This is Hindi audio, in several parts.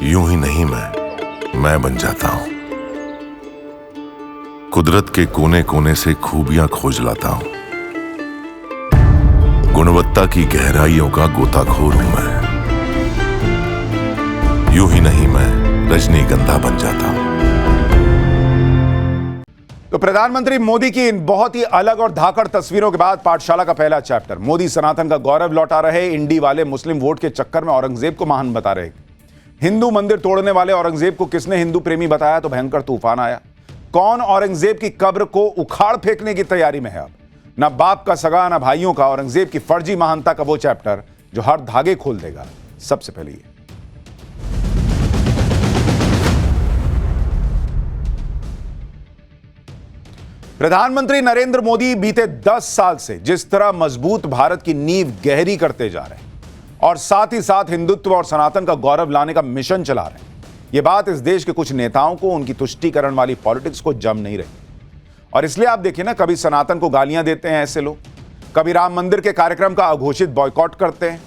यूं ही नहीं मैं बन जाता हूं। कुदरत के कोने कोने से खूबियां खोज लाता हूं। गुणवत्ता की गहराइयों का गोताखोर हूं मैं। यूं ही नहीं मैं रजनीगंधा बन जाता हूं। तो प्रधानमंत्री मोदी की इन बहुत ही अलग और धाकड़ तस्वीरों के बाद पाठशाला का पहला चैप्टर। मोदी सनातन का गौरव लौटा रहे, इंडी वाले मुस्लिम वोट के चक्कर में औरंगजेब को महान बता रहे। हिंदू मंदिर तोड़ने वाले औरंगजेब को किसने हिंदू प्रेमी बताया तो भयंकर तूफान आया। कौन औरंगजेब की कब्र को उखाड़ फेंकने की तैयारी में है। अब ना बाप का सगा ना भाइयों का, औरंगजेब की फर्जी महानता का वो चैप्टर जो हर धागे खोल देगा। सबसे पहले ये प्रधानमंत्री नरेंद्र मोदी बीते 10 साल से जिस तरह मजबूत भारत की नींव गहरी करते जा रहे हैं और साथ ही साथ हिंदुत्व और सनातन का गौरव लाने का मिशन चला रहे हैं, यह बात इस देश के कुछ नेताओं को, उनकी तुष्टीकरण वाली पॉलिटिक्स को जम नहीं रही। और इसलिए आप देखिए ना, कभी सनातन को गालियां देते हैं ऐसे लोग, कभी राम मंदिर के कार्यक्रम का अघोषित बॉयकॉट करते हैं,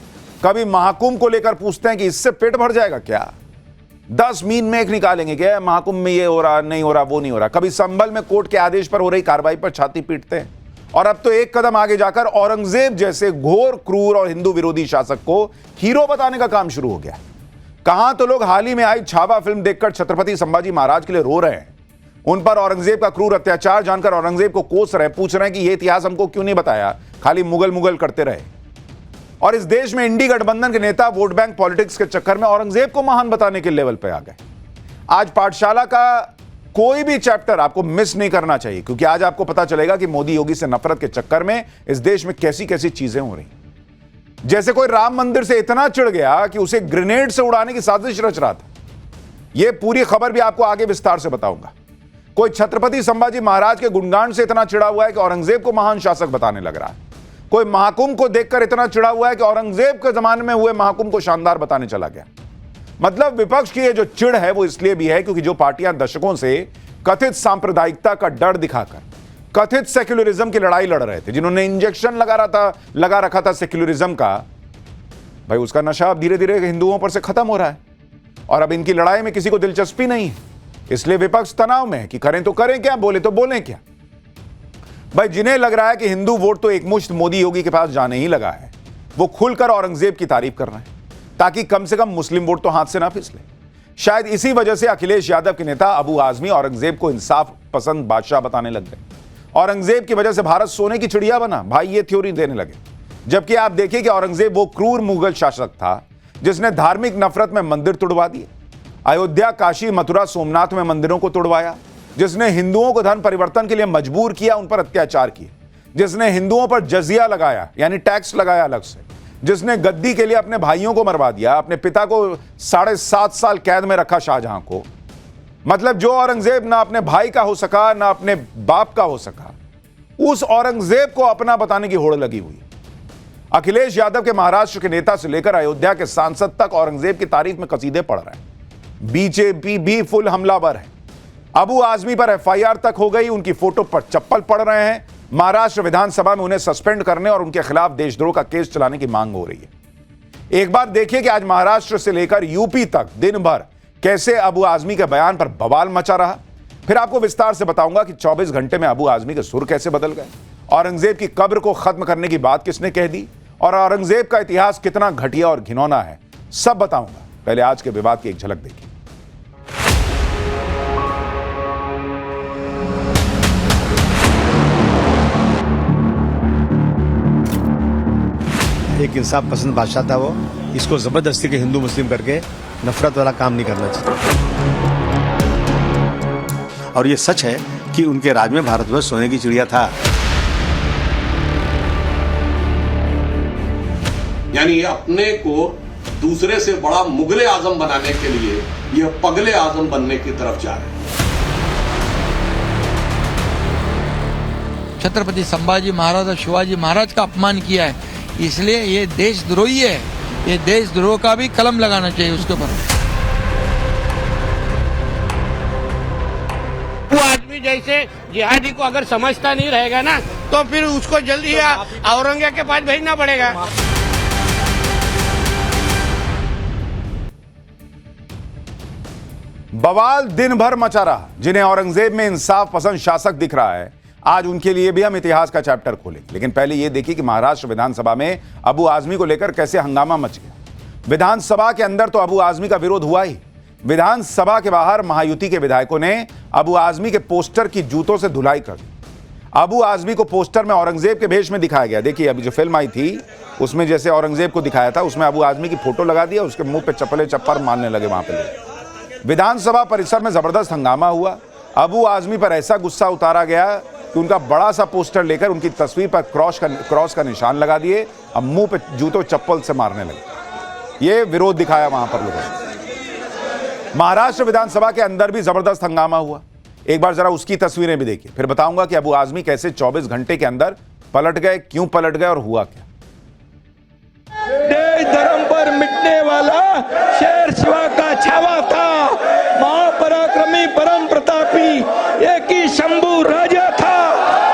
कभी महाकुंभ को लेकर पूछते हैं कि इससे पेट भर जाएगा क्या। 10 मीन में एक निकालेंगे क्या, महाकुंभ में ये हो रहा नहीं हो रहा वो नहीं हो रहा। कभी संभल में कोर्ट के आदेश पर हो रही कार्रवाई पर छाती पीटते हैं। और अब तो एक कदम आगे जाकर औरंगजेब जैसे घोर, क्रूर और हिंदू विरोधी शासक को हीरो बताने का काम शुरू हो गया। कहां तो लोग हाल ही में आई छावा फिल्म देखकर छत्रपति संभाजी महाराज के लिए रो रहे हैं। उन पर औरंगजेब का क्रूर अत्याचार जानकर औरंगजेब को कोस रहे, पूछ रहे हैं कि यह इतिहास हमको क्यों नहीं बताया, खाली मुगल करते रहे। और इस देश में इंडी गठबंधन के नेता वोट बैंक पॉलिटिक्स के चक्कर में औरंगजेब को महान बताने के लेवल पे आ गए। आज पाठशाला का कोई भी चैप्टर आपको मिस नहीं करना चाहिए, क्योंकि आज आपको पता चलेगा कि मोदी योगी से नफरत के चक्कर में इस देश में कैसी कैसी चीजें हो रही। जैसे कोई राम मंदिर से इतना चिढ़ गया कि उसे ग्रेनेड से उड़ाने की साजिश रच रहा था। यह पूरी खबर भी आपको आगे विस्तार से बताऊंगा। कोई छत्रपति संभाजी महाराज के गुणगान से इतना चिढ़ा हुआ है कि औरंगजेब को महान शासक बताने लग रहा है। कोई महाकुंभ को देखकर इतना चिढ़ा हुआ है कि औरंगजेब के जमाने में हुए महाकुंभ को शानदार बताने चला गया। मतलब विपक्ष की ये जो चिढ़ है वो इसलिए भी है क्योंकि जो पार्टियां दशकों से कथित सांप्रदायिकता का डर दिखाकर कथित सेक्युलरिज्म की लड़ाई लड़ रहे थे, जिन्होंने इंजेक्शन लगा रखा था सेक्युलरिज्म का, भाई उसका नशा अब धीरे धीरे हिंदुओं पर से खत्म हो रहा है। और अब इनकी लड़ाई में किसी को दिलचस्पी नहीं है। इसलिए विपक्ष तनाव में है कि करें तो करें क्या, बोले तो बोलें क्या। भाई जिन्हें लग रहा है कि हिंदू वोट तो एकमुश्त मोदी योगी के पास जाने ही लगा है, वो खुलकर औरंगजेब की तारीफ कर रहे हैं ताकि कम से कम मुस्लिम वोट तो हाथ से ना फिसले। शायद इसी वजह से अखिलेश यादव के नेता अबू आजमी औरंगजेब को इंसाफ पसंद बादशाह बताने लग गए। औरंगजेब की वजह से भारत सोने की चिड़िया बना, भाई ये थ्योरी देने लगे। जबकि आप देखिए कि औरंगजेब वो क्रूर मुगल शासक था जिसने धार्मिक नफरत में मंदिर तुड़वा दिए, अयोध्या, काशी, मथुरा, सोमनाथ में मंदिरों को तुड़वाया, जिसने हिंदुओं को धर्म परिवर्तन के लिए मजबूर किया, उन पर अत्याचार किए, जिसने हिंदुओं पर जजिया लगाया यानी टैक्स लगाया अलग से, जिसने गद्दी के लिए अपने भाइयों को मरवा दिया, अपने पिता को 7.5 साल कैद में रखा, शाहजहां को। मतलब जो औरंगजेब ना अपने भाई का हो सका ना अपने बाप का हो सका, उस औरंगजेब को अपना बताने की होड़ लगी हुई। अखिलेश यादव के महाराष्ट्र के नेता से लेकर अयोध्या के सांसद तक औरंगजेब की तारीफ में कसीदे पढ़ रहे हैं। बीजेपी भी फुल हमलावर है। अबू आजमी पर एफआईआर तक हो गई, उनकी फोटो पर चप्पल पड़ रहे हैं। महाराष्ट्र विधानसभा में उन्हें सस्पेंड करने और उनके खिलाफ देशद्रोह का केस चलाने की मांग हो रही है। एक बार देखिए कि आज महाराष्ट्र से लेकर यूपी तक दिन भर कैसे अबू आजमी के बयान पर बवाल मचा रहा। फिर आपको विस्तार से बताऊंगा कि 24 घंटे में अबू आजमी के सुर कैसे बदल गए, औरंगजेब की कब्र को खत्म करने की बात किसने कह दी और औरंगजेब का इतिहास कितना घटिया और घिनौना है, सब बताऊंगा। पहले आज के विवाद की एक झलक देखिए। एक इंसाफ पसंद बादशाह था वो, इसको जबरदस्ती के हिंदू मुस्लिम करके नफरत वाला काम नहीं करना चाहिए। और ये सच है कि उनके राज में भारतवर्ष सोने की चिड़िया था। यानी अपने को दूसरे से बड़ा मुगले आजम बनाने के लिए यह पगले आजम बनने की तरफ जा रहे हैं। छत्रपति संभाजी महाराज और शिवाजी महाराज का अपमान किया है, इसलिए ये देशद्रोही है। ये देशद्रोह का भी कलम लगाना चाहिए उसके ऊपर। वो आदमी जैसे जिहादी को अगर समझता नहीं रहेगा ना, तो फिर उसको जल्दी औरंगजेब के पास भेजना पड़ेगा। बवाल दिन भर मचा रहा। जिन्हें औरंगजेब में इंसाफ पसंद शासक दिख रहा है, आज उनके लिए भी हम इतिहास का चैप्टर खोलेंगे। लेकिन पहले यह देखिए कि महाराष्ट्र विधानसभा में अबू आजमी को लेकर कैसे हंगामा मच गया। विधानसभा के अंदर तो अबू आजमी का विरोध हुआ ही, विधानसभा के बाहर महायुति के विधायकों ने अबू आजमी के पोस्टर की जूतों से धुलाई कर दी। अबू आजमी को पोस्टर में औरंगजेब के भेष में दिखाया गया। देखिए, अभी जो फिल्म आई थी उसमें जैसे औरंगजेब को दिखाया था, उसमें अबू आजमी की फोटो लगा दिया, उसके मुंह पे चप्पल मारने लगे वहां पे लोग। विधानसभा परिसर में जबरदस्त हंगामा हुआ। अबू आजमी पर ऐसा गुस्सा उतारा गया कि उनका बड़ा सा पोस्टर लेकर उनकी तस्वीर पर क्रॉस का निशान लगा दिए, अब मुंह पे जूतों चप्पल से मारने लगे। ये विरोध दिखाया वहां पर लोगों ने। महाराष्ट्र विधानसभा के अंदर भी जबरदस्त हंगामा हुआ। एक बार जरा उसकी तस्वीरें भी देखिए, फिर बताऊंगा कि अबू आजमी कैसे 24 घंटे के अंदर पलट गए, क्यों पलट गए और हुआ क्या। देश धर्म पर मिटने वाला शेर शिवा का छावा था, महापराक्रमी परम प्रतापी एक ही शंभू राजा था,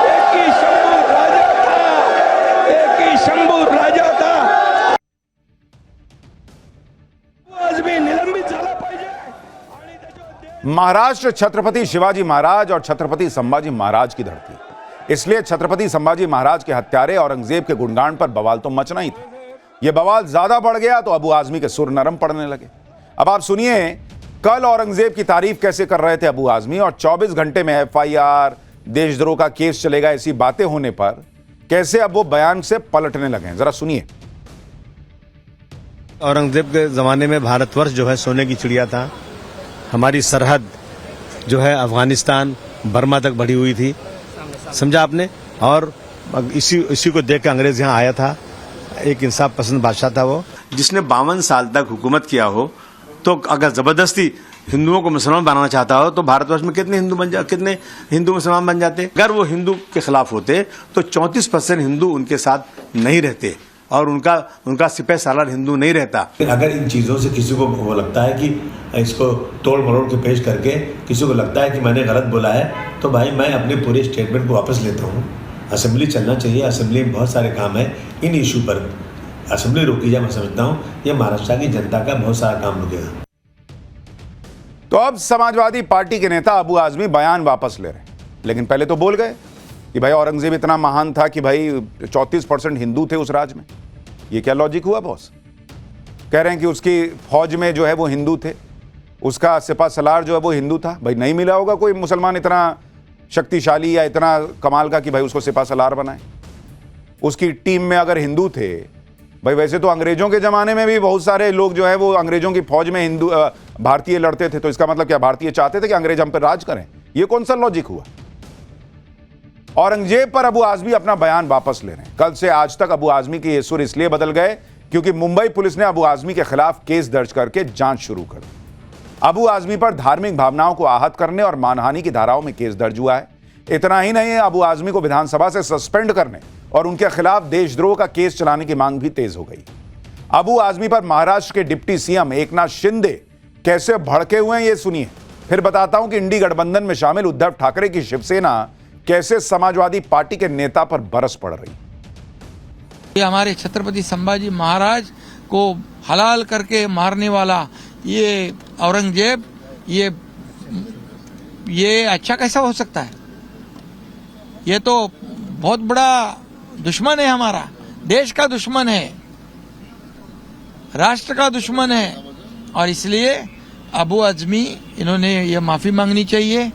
एक ही शंभू राजा था, एक ही शंभू राजा था। आजमी निलंबित झाला पाहिजे। महाराष्ट्र छत्रपति शिवाजी महाराज और छत्रपति संभाजी महाराज की धरती, इसलिए छत्रपति संभाजी महाराज के हत्यारे औरंगजेब के गुणगान पर बवाल तो मचना ही था। यह बवाल ज्यादा बढ़ गया तो अबू आजमी के सुर नरम पड़ने लगे। अब आप सुनिए, कल औरंगजेब की तारीफ कैसे कर रहे थे अबू आजमी, और 24 घंटे में FIR, देशद्रोह का केस चलेगा, ऐसी बातें होने पर कैसे अब वो बयान से पलटने लगे। जरा सुनिए। औरंगजेब के ज़माने में भारतवर्ष जो है सोने की चिड़िया था। हमारी सरहद जो है अफगानिस्तान बर्मा तक बढ़ी हुई थी, समझा आपने। और इसी को देख के अंग्रेज यहाँ आया था। एक इंसाफ पसंद बादशाह था वो, जिसने 52 साल तक हुकूमत किया हो। तो अगर जबरदस्ती हिंदुओं को मुसलमान बनाना चाहता हो तो भारतवर्ष में कितने हिंदू मुसलमान बन जाते। अगर वो हिंदू के खिलाफ होते तो 34% हिंदू उनके साथ नहीं रहते और उनका सिपह सालार हिंदू नहीं रहता। अगर इन चीज़ों से किसी को वो लगता है कि इसको तोड़ मरोड़ के पेश करके किसी को लगता है कि मैंने गलत बोला है, तो भाई मैं अपने पूरे स्टेटमेंट को वापस लेता हूँ। असेंबली चलना चाहिए, असेंबली में बहुत सारे काम है। इन इशू पर असेंबली रोकी जाए, मैं समझता हूँ ये महाराष्ट्र की जनता का बहुत सारा काम रुकेगा। तो अब समाजवादी पार्टी के नेता अबू आजमी बयान वापस ले रहे हैं, लेकिन पहले तो बोल गए कि भाई औरंगजेब इतना महान था कि भाई 34% हिंदू थे उस राज में। ये क्या लॉजिक हुआ बॉस? कह रहे हैं कि उसकी फौज में जो है वो हिंदू थे, उसका सिपा सलार जो है वो हिंदू था। भाई नहीं मिला होगा कोई मुसलमान इतना शक्तिशाली या इतना कमाल का कि भाई उसको सिपा सलार बनाए। उसकी टीम में अगर हिंदू थे, भाई वैसे तो अंग्रेजों के जमाने में भी बहुत सारे लोग जो है वो अंग्रेजों की फौज में हिंदू भारतीय लड़ते थे, तो इसका मतलब क्या भारतीय चाहते थे कि अंग्रेज हम पर राज करें? ये कौन सा लॉजिक हुआ? औरंगजेब पर अबू आजमी अपना बयान वापस ले रहे हैं। कल से आज तक अबू आजमी के ये सुर इसलिए बदल गए क्योंकि मुंबई पुलिस ने अबू आजमी के खिलाफ केस दर्ज करके जांच शुरू कर दी। अबू आजमी पर धार्मिक भावनाओं को आहत करने और मानहानि की धाराओं में केस दर्ज हुआ है। इतना ही नहीं है, अबू आजमी को विधानसभा से सस्पेंड करने और उनके खिलाफ देशद्रोह का केस चलाने की मांग भी तेज हो गई। अबू आजमी पर महाराष्ट्र के डिप्टी सीएम एकनाथ शिंदे कैसे भड़के हुए हैं, ये सुनिए। फिर बताता हूं कि इंडी गठबंधन में शामिल उद्धव ठाकरे की शिवसेना कैसे समाजवादी पार्टी के नेता पर बरस पड़ रही। ये हमारे छत्रपति संभाजी महाराज को हलाल करके मारने वाला ये औरंगजेब, ये अच्छा कैसा हो सकता है? ये तो बहुत बड़ा दुश्मन है, हमारा देश का दुश्मन है, राष्ट्र का दुश्मन है। और इसलिए अबू आजमी इन्होंने ये माफी मांगनी चाहिए।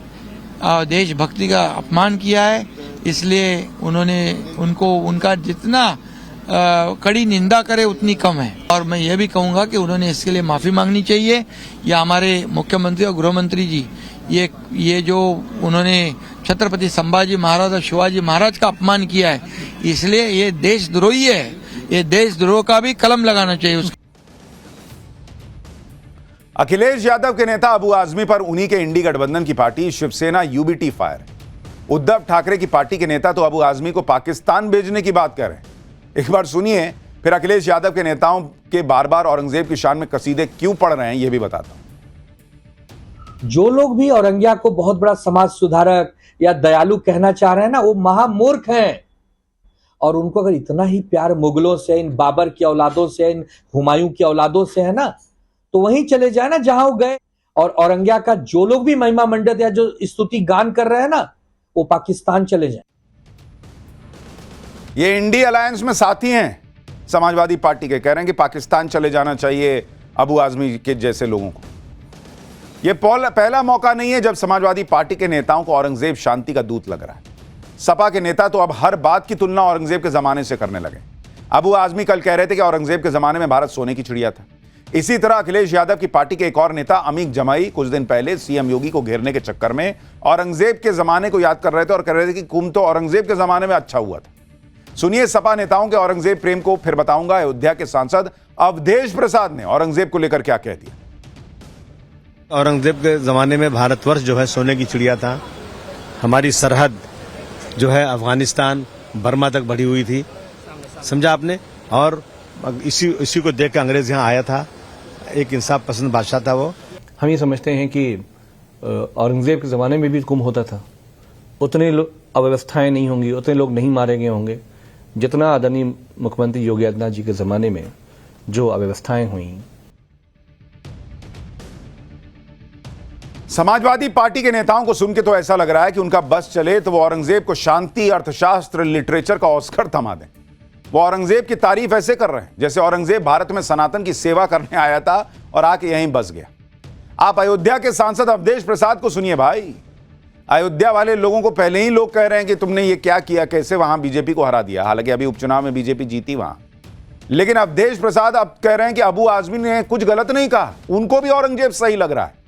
देशभक्ति का अपमान किया है, इसलिए उनका जितना कड़ी निंदा करे उतनी कम है। और मैं ये भी कहूंगा कि उन्होंने इसके लिए माफी मांगनी चाहिए। या हमारे मुख्यमंत्री और गृहमंत्री जी, ये जो उन्होंने छत्रपति संभाजी महाराज और शिवाजी महाराज का अपमान किया है, इसलिए ये देशद्रोही है। ये देशद्रोह का भी कलम लगाना चाहिए उसको। अखिलेश यादव के नेता अबू आजमी पर उन्हीं के इंडी गठबंधन की party Shivsena UBT fire. Uddhav Thackeray की पार्टी के नेता तो अबू आजमी को पाकिस्तान भेजने की बात कर रहे हैं। एक बार सुनिए, फिर अखिलेश यादव के नेताओं के बार बार औरंगजेब की शान में कसीदे क्यों पढ़ रहे हैं, यह भी बताता हूं। जो लोग भी औरंगिया को बहुत बड़ा समाज सुधारक या दयालु कहना चाह रहे हैं ना, वो महामूर्ख हैं। और उनको अगर इतना ही प्यार मुगलों से, इन बाबर की औलादों से, इन हुमायूं की औलादों से है ना, तो वहीं चले जाए ना जहां वो गए। और औरंगिया का जो लोग भी महिमा मंडित या जो स्तुति गान कर रहे हैं ना, वो पाकिस्तान चले जाएं। ये इंडी अलायंस में साथी हैं समाजवादी पार्टी के, कह रहे हैं कि पाकिस्तान चले जाना चाहिए अबू आजमी के जैसे लोगों को। यह पहला मौका नहीं है जब समाजवादी पार्टी के नेताओं को औरंगजेब शांति का दूत लग रहा है। सपा के नेता तो अब हर बात की तुलना औरंगजेब के जमाने से करने लगे। अबू आजमी कल कह रहे थे कि औरंगजेब के जमाने में भारत सोने की चिड़िया था। इसी तरह अखिलेश यादव की पार्टी के एक और नेता अमीक जमाई कुछ दिन पहले सीएम योगी को घेरने के चक्कर में औरंगजेब के जमाने को याद कर रहे थे और कह रहे थे कि कुम तो औरंगजेब के जमाने में अच्छा हुआ था। सुनिए सपा नेताओं के औरंगजेब प्रेम को। फिर बताऊंगा अयोध्या के सांसद अवधेश प्रसाद ने औरंगजेब को लेकर क्या कह दिया। औरंगजेब के ज़माने में भारतवर्ष जो है सोने की चिड़िया था। हमारी सरहद जो है अफगानिस्तान बर्मा तक बढ़ी हुई थी, समझा आपने। और इसी को देख कर अंग्रेज यहाँ आया था। एक इंसाफ पसंद बादशाह था वो। हम ये समझते हैं कि औरंगजेब के ज़माने में भी गुम होता था, उतने अव्यवस्थाएं नहीं होंगी, उतने लोग नहीं मारे गए होंगे जितना आदरणीय मुख्यमंत्री योगी आदित्यनाथ जी के ज़माने में जो अव्यवस्थाएं हुई। समाजवादी पार्टी के नेताओं को सुन के तो ऐसा लग रहा है कि उनका बस चले तो वो औरंगजेब को शांति, अर्थशास्त्र, लिटरेचर का ऑस्कर थमा दें। वो औरंगजेब की तारीफ ऐसे कर रहे हैं जैसे औरंगजेब भारत में सनातन की सेवा करने आया था और आके यहीं बस गया। आप अयोध्या के सांसद अवधेश प्रसाद को सुनिए भाई। अयोध्या वाले लोगों को पहले ही लोग कह रहे हैं कि तुमने ये क्या किया, कैसे वहां बीजेपी को हरा दिया। हालांकि अभी उपचुनाव में बीजेपी जीती वहां, लेकिन अवधेश प्रसाद अब कह रहे हैं कि अबू आजमी ने कुछ गलत नहीं कहा, उनको भी औरंगजेब सही लग रहा है।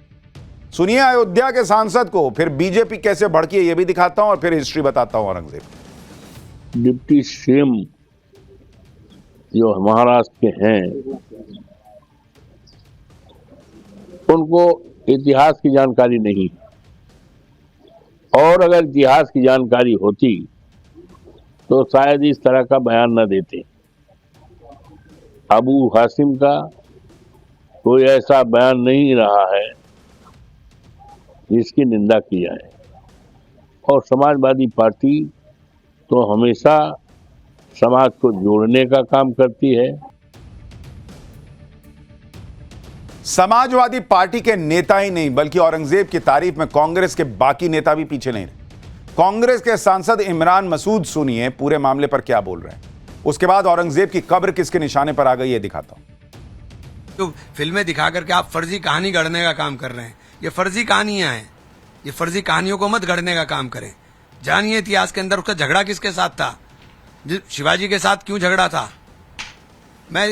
सुनिए अयोध्या के सांसद को, फिर बीजेपी कैसे भड़की है ये भी दिखाता हूं और फिर हिस्ट्री बताता हूं औरंगजेब। डिप्टी सीएम जो महाराष्ट्र के हैं उनको इतिहास की जानकारी नहीं, और अगर इतिहास की जानकारी होती तो शायद इस तरह का बयान न देते। अबू हासिम का कोई ऐसा बयान नहीं रहा है जिसकी निंदा की जाए, और समाजवादी पार्टी तो हमेशा समाज को जोड़ने का काम करती है। समाजवादी पार्टी के नेता ही नहीं बल्कि औरंगजेब की तारीफ में कांग्रेस के बाकी नेता भी पीछे नहीं रहे। कांग्रेस के सांसद इमरान मसूद सुनिए पूरे मामले पर क्या बोल रहे हैं। उसके बाद औरंगजेब की कब्र किसके निशाने पर आ गई ये दिखाता हूं। तो फिल्में दिखा करके आप फर्जी कहानी गढ़ने का काम कर रहे हैं। ये फर्जी कहानियां हैं, ये फर्जी कहानियों को मत गढ़ने का काम करें। जानिए इतिहास के अंदर उसका झगड़ा किसके साथ था, शिवाजी के साथ क्यों झगड़ा था। मैं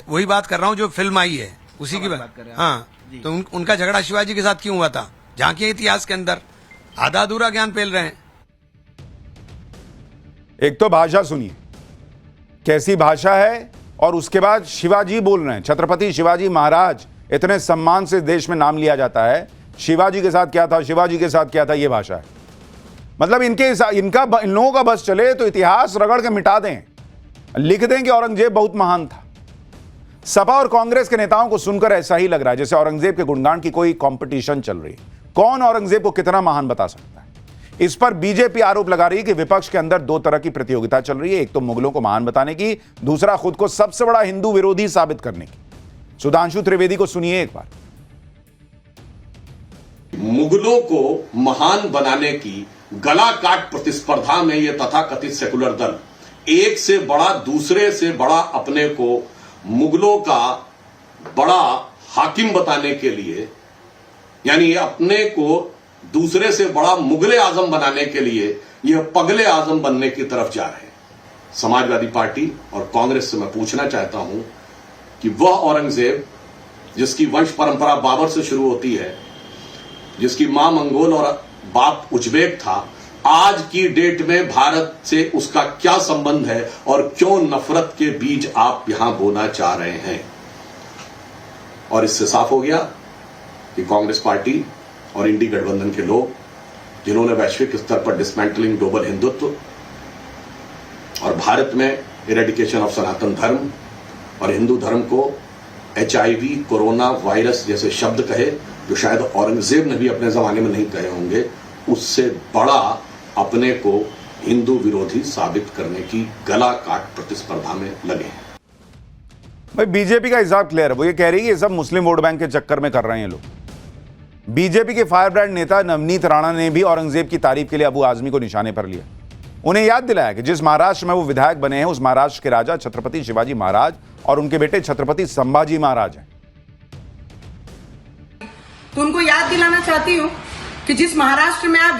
वही बात कर रहा हूं जो फिल्म आई है उसी की बात कर रहे हैं। हाँ, तो उनका झगड़ा शिवाजी के साथ क्यों हुआ था। झांकिए इतिहास के अंदर, आधा अधूरा ज्ञान फैल रहे हैं। एक तो भाषा सुनिए कैसी भाषा है, और उसके बाद शिवाजी बोल रहे हैं। छत्रपति शिवाजी महाराज इतने सम्मान से देश में नाम लिया जाता है, शिवाजी के साथ क्या था, शिवाजी के साथ क्या था, यह भाषा है। मतलब इन लोगों का बस चले तो इतिहास रगड़ के मिटा दें, लिख दें कि औरंगजेब बहुत महान था। सपा और कांग्रेस के नेताओं को सुनकर ऐसा ही लग रहा है जैसे औरंगजेब के गुणगान की कोई कंपटीशन चल रही है। कौन औरंगजेब को कितना महान बता सकता है। इस पर बीजेपी आरोप लगा रही है कि विपक्ष के अंदर दो तरह की प्रतियोगिता चल रही है, एक तो मुगलों को महान बताने की, दूसरा खुद को सबसे बड़ा हिंदू विरोधी साबित करने की। सुधांशु त्रिवेदी को सुनिए एक बार। मुगलों को महान बनाने की गला काट प्रतिस्पर्धा में ये तथाकथित सेकुलर दल एक से बड़ा दूसरे से बड़ा अपने को मुगलों का बड़ा हाकिम बताने के लिए, यानी ये अपने को दूसरे से बड़ा मुगले आजम बनाने के लिए यह पगले आजम बनने की तरफ जा रहे हैं। समाजवादी पार्टी और कांग्रेस से मैं पूछना चाहता हूं कि वह औरंगजेब जिसकी वंश परंपरा बाबर से शुरू होती है, जिसकी मां मंगोल और बाप उज्बेक था, आज की डेट में भारत से उसका क्या संबंध है और क्यों नफरत के बीज आप यहां बोना चाह रहे हैं। और इससे साफ हो गया कि कांग्रेस पार्टी और इंडी गठबंधन के लोग जिन्होंने वैश्विक स्तर पर डिसमेंटलिंग ग्लोबल हिंदुत्व और भारत में इरेडिकेशन ऑफ सनातन धर्म और हिंदू धर्म को HIV, कोरोना वायरस जैसे शब्द कहे जो शायद औरंगजेब ने भी अपने जमाने में नहीं कहे होंगे, उससे बड़ा अपने को हिंदू विरोधी साबित करने की गला काट प्रतिस्पर्धा में लगे हैं। भाई बीजेपी का हिसाब क्लियर है, वो ये कह रही है ये सब मुस्लिम वोट बैंक के चक्कर में कर रहे हैं लोग। बीजेपी के फायर ब्रांड नेता नवनीत राणा ने भी औरंगजेब की तारीफ के लिए अबू आजमी को निशाने पर लिया। उन्हें याद दिलाया कि जिस महाराष्ट्र में वो विधायक बने हैं उस महाराष्ट्र के राजा छत्रपति शिवाजी महाराज और उनके बेटे छत्रपति संभाजी महाराज हैं। तो उनको याद दिलाना चाहती हूँ कि जिस महाराष्ट्र में आप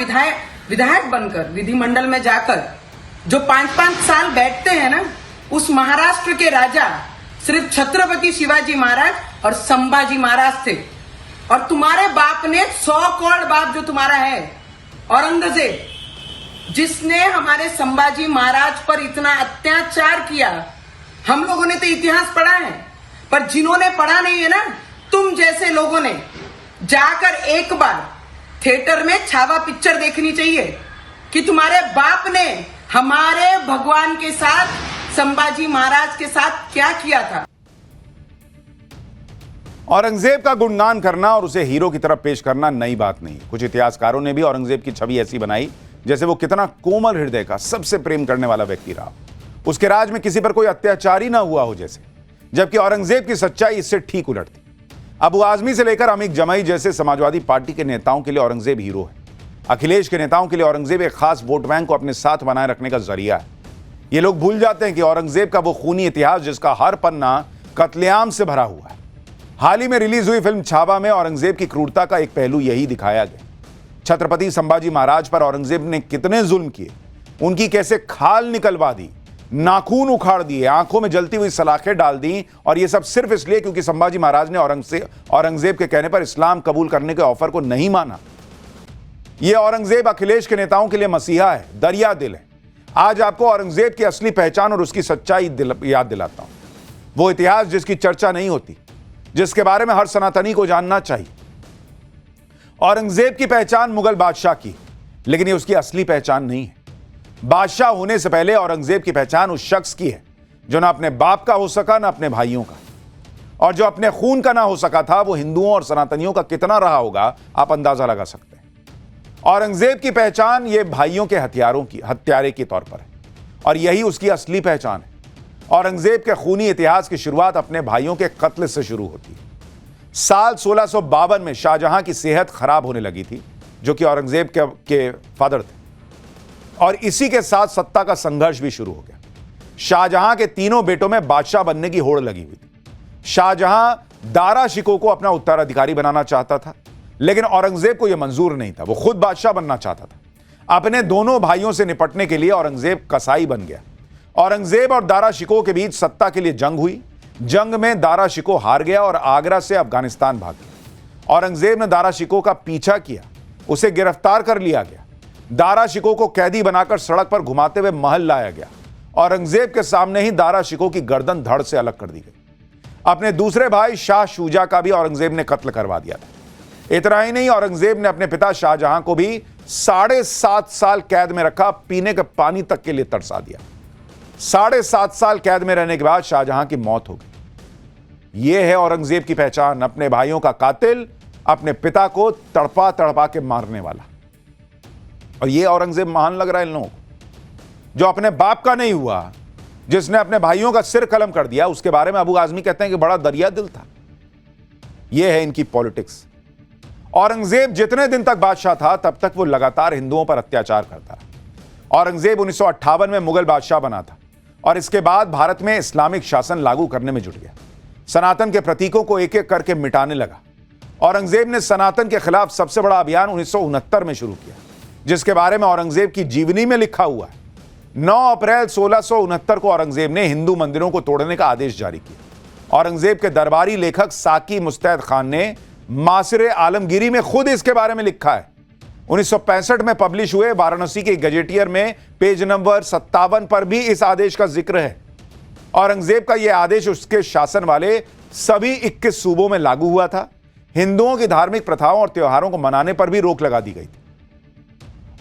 विधायक बनकर विधिमंडल में जाकर जो 5-5 साल बैठते हैं ना, उस महाराष्ट्र के राजा सिर्फ छत्रपति शिवाजी महाराज और संभाजी महाराज थे। और तुम्हारे बाप ने 100 करोड़ बाप जो तुम्हारा है औरंगजेब, जिसने हमारे संभाजी महाराज पर इतना अत्याचार किया। हम लोगों ने तो इतिहास पढ़ा है, पर जिन्होंने पढ़ा नहीं है ना, तुम जैसे लोगों ने जाकर एक बार थिएटर में छावा पिक्चर देखनी चाहिए कि तुम्हारे बाप ने हमारे भगवान के साथ, संभाजी महाराज के साथ क्या किया था। औरंगजेब का गुणगान करना और उसे हीरो की तरफ पेश करना नई बात नहीं। कुछ इतिहासकारों ने भी औरंगजेब की छवि ऐसी बनाई जैसे वो कितना कोमल हृदय का, सबसे प्रेम करने वाला व्यक्ति रहा, उसके राज में किसी पर कोई अत्याचार ही ना हुआ हो जैसे। जबकि औरंगजेब की सच्चाई इससे ठीक उलट थी। अबू आजमी से लेकर अमीर जमाई जैसे समाजवादी पार्टी के नेताओं के लिए औरंगजेब हीरो है। अखिलेश के नेताओं के लिए औरंगजेब एक खास वोट बैंक को अपने साथ बनाए रखने का जरिया है। ये लोग भूल जाते हैं कि औरंगजेब का वो खूनी इतिहास जिसका हर पन्ना कत्लेआम से भरा हुआ है। हाल ही में रिलीज हुई फिल्म छावा में औरंगजेब की क्रूरता का एक पहलू यही दिखाया गया। छत्रपति संभाजी महाराज पर औरंगजेब ने कितने जुल्म किए, उनकी कैसे खाल निकलवा दी, नाखून उखाड़ दिए, आंखों में जलती हुई सलाखें डाल दी, और यह सब सिर्फ इसलिए क्योंकि संभाजी महाराज ने औरंगजेब के कहने पर इस्लाम कबूल करने के ऑफर को नहीं माना। यह औरंगजेब अखिलेश के नेताओं के लिए मसीहा है, दरिया दिल है। आज आपको औरंगजेब की असली पहचान और उसकी सच्चाई याद दिलाता हूं। वो इतिहास जिसकी चर्चा नहीं होती, जिसके बारे में हर सनातनी को जानना चाहिए। औरंगजेब की पहचान मुगल बादशाह की, लेकिन ये उसकी असली पहचान नहीं है। बादशाह होने से पहले औरंगजेब की पहचान उस शख्स की है जो ना अपने बाप का हो सका ना अपने भाइयों का, और जो अपने खून का ना हो सका था वो हिंदुओं और सनातनियों का कितना रहा होगा आप अंदाजा लगा सकते हैं। औरंगजेब की पहचान ये भाइयों के हत्यारे के तौर पर है, और यही उसकी असली पहचान है। औरंगजेब के खूनी इतिहास की शुरुआत अपने भाइयों के कत्ल से शुरू होती है। साल 1652 में शाहजहां की सेहत खराब होने लगी थी, जो कि औरंगजेब के फादर थे, और इसी के साथ सत्ता का संघर्ष भी शुरू हो गया। शाहजहां के तीनों बेटों में बादशाह बनने की होड़ लगी हुई थी। शाहजहां दारा शिकोह को अपना उत्तराधिकारी बनाना चाहता था, लेकिन औरंगजेब को यह मंजूर नहीं था। वो खुद बादशाह बनना चाहता था। अपने दोनों भाइयों से निपटने के लिए औरंगजेब कसाई बन गया। औरंगजेब और दारा शिकोह के बीच सत्ता के लिए जंग हुई। जंग में दारा शिकोह हार गया और आगरा से अफगानिस्तान भाग गया। औरंगजेब ने दारा शिकोह का पीछा किया, उसे गिरफ्तार कर लिया गया। दारा शिकोह को कैदी बनाकर सड़क पर घुमाते हुए महल लाया गया। औरंगजेब के सामने ही दारा शिकोह की गर्दन धड़ से अलग कर दी गई। अपने दूसरे भाई शाह शुजा का भी औरंगजेब ने कत्ल करवा दिया था। इतना ही नहीं, औरंगजेब ने अपने पिता शाहजहां को भी 7.5 साल कैद में रखा, पीने के पानी तक के लिए तरसा दिया। 7.5 साल कैद में रहने के बाद शाहजहां की मौत हो गई। यह है औरंगजेब की पहचान, अपने भाइयों का कातिल, अपने पिता को तड़पा तड़पा के मारने वाला। और यह औरंगजेब महान लग रहा है इन लोगों को, जो अपने बाप का नहीं हुआ, जिसने अपने भाइयों का सिर कलम कर दिया। उसके बारे में अबू आजमी कहते हैं कि बड़ा दरिया दिल था। यह है इनकी पॉलिटिक्स। औरंगजेब जितने दिन तक बादशाह था तब तक वो लगातार हिंदुओं पर अत्याचार करता रहा। औरंगजेब 1958 में मुगल बादशाह बना था और इसके बाद भारत में इस्लामिक शासन लागू करने में जुट गया। सनातन के प्रतीकों को एक एक करके मिटाने लगा। औरंगजेब ने सनातन के खिलाफ सबसे बड़ा अभियान 1969 में शुरू किया, जिसके बारे में औरंगजेब की जीवनी में लिखा हुआ है। 9 अप्रैल 1669 को औरंगजेब ने हिंदू मंदिरों को तोड़ने का आदेश जारी किया। औरंगजेब के दरबारी लेखक साकी मुस्तैद खान ने मासिर आलमगीरी में खुद इसके बारे में लिखा है। 1965 में पब्लिश हुए वाराणसी के गजेटियर में पेज नंबर 57 पर भी इस आदेश का जिक्र है। औरंगजेब का यह आदेश उसके शासन वाले सभी 21 सूबों में लागू हुआ था। हिंदुओं की धार्मिक प्रथाओं और त्योहारों को मनाने पर भी रोक लगा दी गई थी।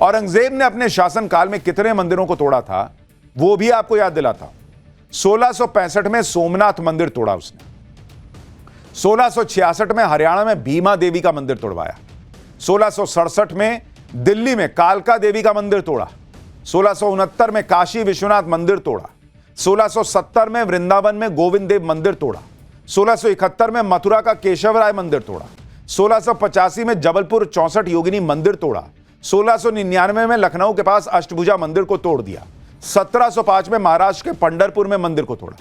औरंगजेब ने अपने शासनकाल में कितने मंदिरों को तोड़ा था वो भी आपको याद दिलाता हूं। 1665 में सोमनाथ मंदिर तोड़ा उसने। 1666 में हरियाणा में भीमा देवी का मंदिर तोड़वाया। 1667 में दिल्ली में कालका देवी का मंदिर तोड़ा। 1669 में काशी विश्वनाथ मंदिर तोड़ा। 1670 में वृंदावन में गोविंद देव मंदिर तोड़ा। 1671 में मथुरा का केशव राय मंदिर तोड़ा। 1685 में जबलपुर 64 योगिनी मंदिर तोड़ा, 1699 में लखनऊ के पास अष्टभुजा मंदिर को तोड़ दिया, 1705 में महाराष्ट्र के पंढरपुर में मंदिर को तोड़ा।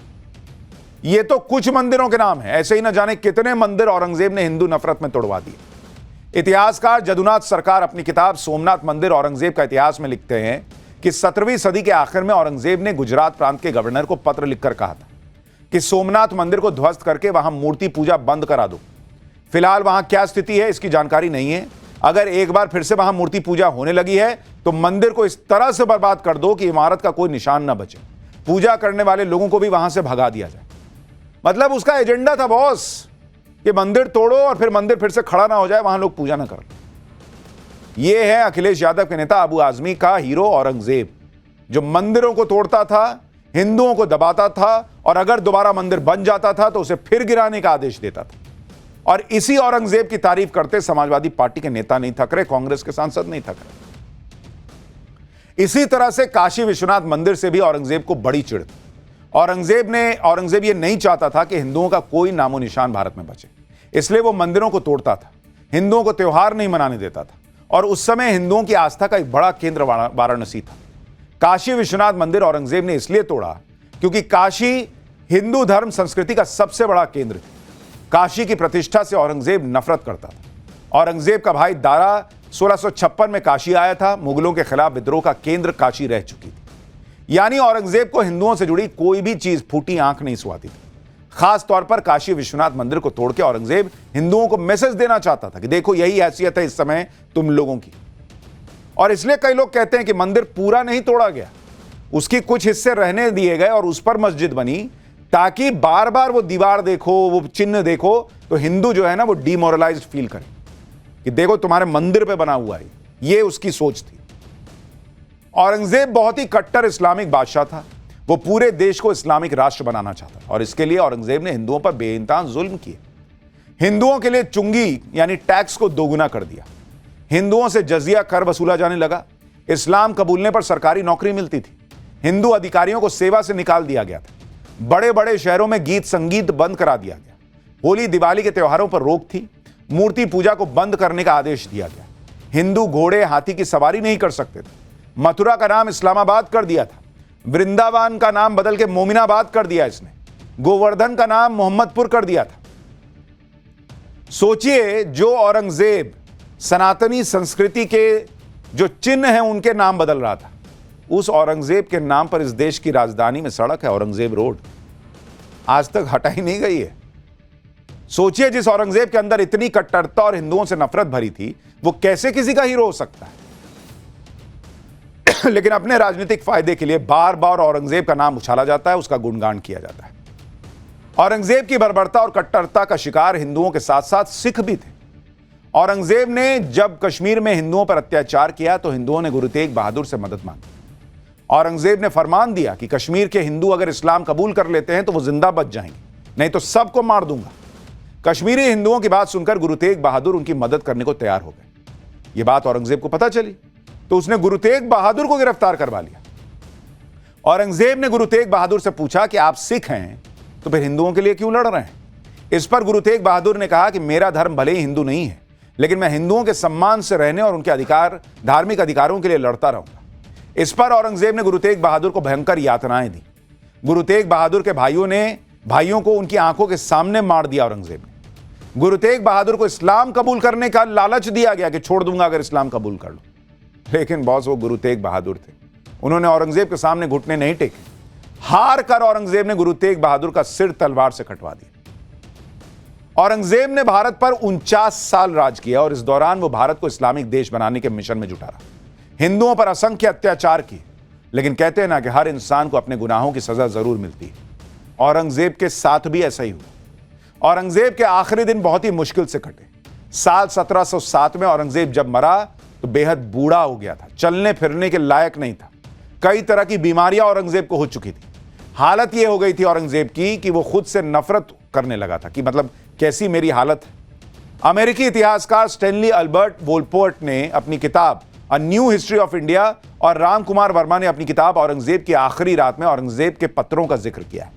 ये तो कुछ मंदिरों के नाम है, ऐसे ही न जाने कितने मंदिर औरंगजेब ने हिंदू नफरत में तोड़वा दिए। इतिहासकार जदुनाथ सरकार अपनी किताब सोमनाथ मंदिर औरंगजेब का इतिहास में लिखते हैं कि 17वीं सदी के आखिर में औरंगजेब ने गुजरात प्रांत के गवर्नर को पत्र लिखकर कहा था कि सोमनाथ मंदिर को ध्वस्त करके वहां मूर्ति पूजा बंद करा दो। फिलहाल वहां क्या स्थिति है इसकी जानकारी नहीं है। अगर एक बार फिर से वहां मूर्ति पूजा होने लगी है तो मंदिर को इस तरह से बर्बाद कर दो कि इमारत का कोई निशान न बचे, पूजा करने वाले लोगों को भी वहां से भगा दिया जाए। मतलब उसका एजेंडा था बॉस कि मंदिर तोड़ो और फिर मंदिर फिर से खड़ा ना हो जाए, वहां लोग पूजा ना करें। यह है अखिलेश यादव के नेता अबू आजमी का हीरो औरंगजेब, जो मंदिरों को तोड़ता था, हिंदुओं को दबाता था और अगर दोबारा मंदिर बन जाता था तो उसे फिर गिराने का आदेश देता था। और इसी औरंगजेब की तारीफ करते समाजवादी पार्टी के नेता नहीं थक रहे, कांग्रेस के सांसद नहीं थक रहे। इसी तरह से काशी विश्वनाथ मंदिर से भी औरंगजेब को बड़ी चिढ़ थी। औरंगजेब ये नहीं चाहता था कि हिंदुओं का कोई नामो निशान भारत में बचे, इसलिए वो मंदिरों को तोड़ता था, हिंदुओं को त्योहार नहीं मनाने देता था। और उस समय हिंदुओं की आस्था का एक बड़ा केंद्र वाराणसी था। काशी विश्वनाथ मंदिर औरंगजेब ने इसलिए तोड़ा क्योंकि काशी हिंदू धर्म संस्कृति का सबसे बड़ा केंद्र था। काशी की प्रतिष्ठा से औरंगजेब नफरत करता था। औरंगजेब का भाई दारा 1656 में काशी आया था। मुगलों के खिलाफ विद्रोह का केंद्र काशी रह चुकी थी। यानी औरंगजेब को हिंदुओं से जुड़ी कोई भी चीज फूटी आंख नहीं सुहाती थी। खास तौर पर काशी विश्वनाथ मंदिर को तोड़ के औरंगजेब हिंदुओं को मैसेज देना चाहता था कि देखो यही हैसियत है इस समय तुम लोगों की। और इसलिए कई लोग कहते हैं कि मंदिर पूरा नहीं तोड़ा गया, उसके कुछ हिस्से रहने दिए गए और उस पर मस्जिद बनी, ताकि बार बार वो दीवार देखो, वो चिन्ह देखो तो हिंदू जो है ना वो डिमोरलाइज्ड फील करे कि देखो तुम्हारे मंदिर पे बना हुआ है। ये उसकी सोच थी। औरंगजेब बहुत ही कट्टर इस्लामिक बादशाह था। वो पूरे देश को इस्लामिक राष्ट्र बनाना चाहता था और इसके लिए औरंगजेब ने हिंदुओं पर बेइंतहा जुल्म किए। हिंदुओं के लिए चुंगी यानी टैक्स को दोगुना कर दिया। हिंदुओं से जजिया कर वसूला जाने लगा। इस्लाम कबूलने पर सरकारी नौकरी मिलती थी। हिंदू अधिकारियों को सेवा से निकाल दिया गया था। बड़े बड़े शहरों में गीत संगीत बंद करा दिया गया। होली दिवाली के त्योहारों पर रोक थी। मूर्ति पूजा को बंद करने का आदेश दिया गया। हिंदू घोड़े हाथी की सवारी नहीं कर सकते थे। मथुरा का नाम इस्लामाबाद कर दिया था। वृंदावन का नाम बदल के मोमिनाबाद कर दिया इसने। गोवर्धन का नाम मोहम्मदपुर कर दिया था। सोचिए, जो औरंगजेब सनातनी संस्कृति के जो चिन्ह हैं उनके नाम बदल रहा था, उस औरंगजेब के नाम पर इस देश की राजधानी में सड़क है औरंगजेब रोड, आज तक हटा ही नहीं गई है। सोचिए, जिस औरंगजेब के अंदर इतनी कट्टरता और हिंदुओं से नफरत भरी थी, वो कैसे किसी का हीरो हो सकता है। लेकिन अपने राजनीतिक फायदे के लिए बार बार औरंगजेब का नाम उछाला जाता है, उसका गुणगान किया जाता है। औरंगजेब की बर्बरता और कट्टरता का शिकार हिंदुओं के साथ साथ सिख भी थे। औरंगजेब ने जब कश्मीर में हिंदुओं पर अत्याचार किया तो हिंदुओं ने गुरु तेग बहादुर से मदद मांगी। औरंगजेब ने फरमान दिया कि कश्मीर के हिंदू अगर इस्लाम कबूल कर लेते हैं तो वो जिंदा बच जाएंगे, नहीं तो सबको मार दूंगा। कश्मीरी हिंदुओं की बात सुनकर गुरु तेग बहादुर उनकी मदद करने को तैयार हो गए। यह बात औरंगजेब को पता चली तो उसने गुरु तेग बहादुर को गिरफ्तार करवा लिया। औरंगजेब ने गुरु तेग बहादुर से पूछा कि आप सिख हैं तो फिर हिंदुओं के लिए क्यों लड़ रहे हैं। इस पर गुरु तेग बहादुर ने कहा कि मेरा धर्म भले ही हिंदू नहीं है, लेकिन मैं हिंदुओं के सम्मान से रहने और उनके धार्मिक अधिकारों के लिए लड़ता रहूंगा। इस पर औरंगजेब ने गुरु तेग बहादुर को भयंकर यातनाएं दी। गुरु तेग बहादुर के भाइयों को उनकी आंखों के सामने मार दिया। औरंगजेब ने गुरु तेग बहादुर को इस्लाम कबूल करने का लालच दिया गया कि छोड़ दूंगा अगर इस्लाम कबूल कर लो, लेकिन बॉस वो गुरु तेग बहादुर थे। उन्होंने औरंगजेब के सामने घुटने नहीं टेके। हार कर औरंगजेब ने गुरु तेग बहादुर का सिर तलवार से कटवा दिया। औरंगजेब ने भारत पर 49 साल राज किया और इस दौरान वो भारत को इस्लामिक देश बनाने के मिशन में जुटा रहा। हिंदुओं पर असंख्य अत्याचार किए, लेकिन कहते हैं ना कि हर इंसान को अपने गुनाहों की सजा जरूर मिलती है। औरंगजेब के साथ भी ऐसा ही हुआ। औरंगजेब के आखिरी दिन बहुत ही मुश्किल से कटे। साल 1707 में औरंगजेब जब मरा तो बेहद बूढ़ा हो गया था, चलने फिरने के लायक नहीं था। कई तरह की बीमारियां औरंगजेब को हो चुकी थी। हालत यह हो गई थी औरंगजेब की कि वो खुद से नफरत करने लगा था कि मतलब कैसी मेरी हालत है। अमेरिकी इतिहासकार स्टैनली अल्बर्ट वोलपोर्ट ने अपनी किताब a new history of India और राम कुमार वर्मा ने अपनी किताब औरंगजेब की आखिरी रात में औरंगजेब के पत्रों का जिक्र किया है,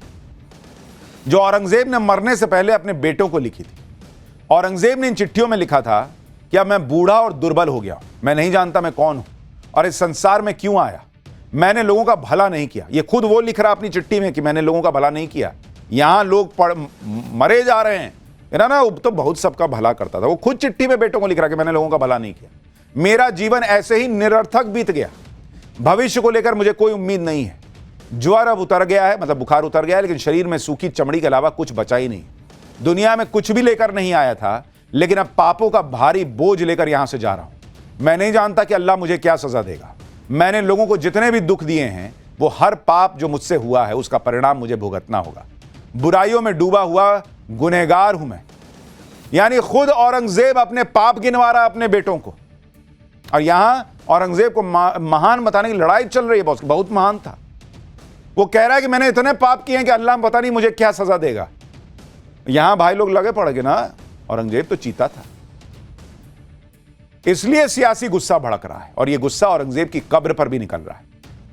जो औरंगजेब ने मरने से पहले अपने बेटों को लिखी थी। औरंगजेब ने इन चिट्ठियों में लिखा था कि अब मैं बूढ़ा और दुर्बल हो गया, मैं नहीं जानता मैं कौन हूं और इस संसार में क्यों आया, मैंने लोगों का भला नहीं किया। ये खुद वो लिख रहा अपनी चिट्ठी में कि मैंने लोगों का भला नहीं किया। यहां लोग मरे जा रहे हैं ना, वो तो बहुत सबका भला करता था। वो खुद चिट्ठी में बेटों को लिख रहा कि मैंने लोगों का भला नहीं किया। मेरा जीवन ऐसे ही निरर्थक बीत गया, भविष्य को लेकर मुझे कोई उम्मीद नहीं है। ज्वर अब उतर गया है, मतलब बुखार उतर गया है, लेकिन शरीर में सूखी चमड़ी के अलावा कुछ बचा ही नहीं। दुनिया में कुछ भी लेकर नहीं आया था, लेकिन अब पापों का भारी बोझ लेकर यहां से जा रहा हूं। मैं नहीं जानता कि अल्लाह मुझे क्या सजा देगा। मैंने लोगों को जितने भी दुख दिए हैं, वो हर पाप जो मुझसे हुआ है उसका परिणाम मुझे भुगतना होगा। बुराइयों में डूबा हुआ गुनहगार हूं मैं। यानी खुद औरंगजेब अपने पाप गिनवा रहा अपने बेटों को, और यहां औरंगजेब को महान बताने की लड़ाई चल रही है। बहुत महान था। वो कह रहा है कि मैंने इतने पाप किए हैं कि अल्लाह पता नहीं मुझे क्या सजा देगा। यहां भाई लोग लगे पड़ गए ना, औरंगजेब तो चीता था। इसलिए सियासी गुस्सा भड़क रहा है, और यह गुस्सा औरंगजेब की कब्र पर भी निकल रहा है।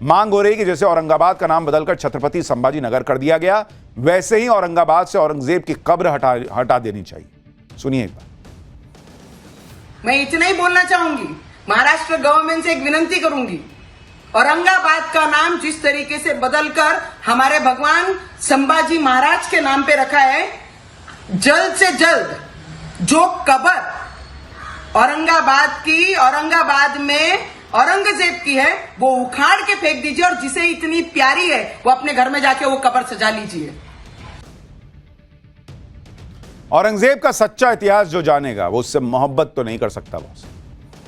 मांग हो रही कि जैसे औरंगाबाद का नाम बदलकर छत्रपति संभाजी नगर कर दिया गया, वैसे ही औरंगाबाद से औरंगजेब की कब्र हटा देनी चाहिए। सुनिए एक बार। मैं इतना ही बोलना चाहूंगी, महाराष्ट्र गवर्नमेंट से एक विनती करूंगी, औरंगाबाद का नाम जिस तरीके से बदलकर हमारे भगवान संभाजी महाराज के नाम पे रखा है, जल्द से जल्द जो कब्र औरंगाबाद में औरंगजेब की है, वो उखाड़ के फेंक दीजिए, और जिसे इतनी प्यारी है वो अपने घर में जाके वो कब्र सजा लीजिए। औरंगजेब का सच्चा इतिहास जो जानेगा वो उससे मोहब्बत तो नहीं कर सकता बॉस।